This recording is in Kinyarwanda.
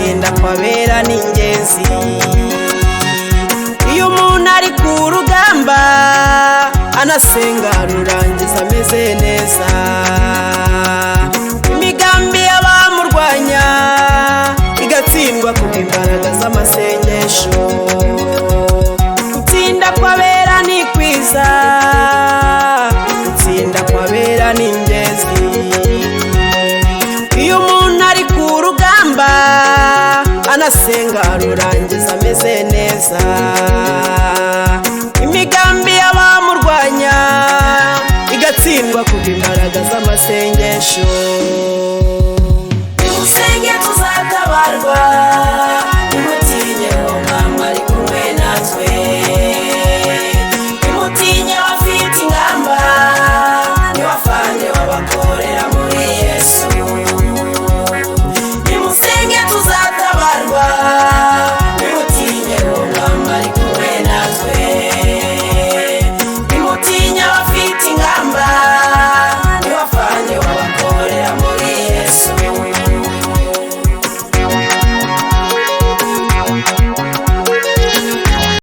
gutsinda kwabera ni ingenzi. Iyo umuntu ari ku rugamba anasenga rurangiza ameze neza, imigambi y'abamurwanya igatsindwa kubw'imbaraga z'amasengesho. Gutsinda kwabera ni kwiza, gutsinda kwabera ni ingenzi. Iyo umuntu ari ku rugamba anasenga rurangiza ameze neza, imigambi y'abamurwanya igatsindwa kubw'imbaraga z'amasengesho. Nimusenge tuzatabarwa.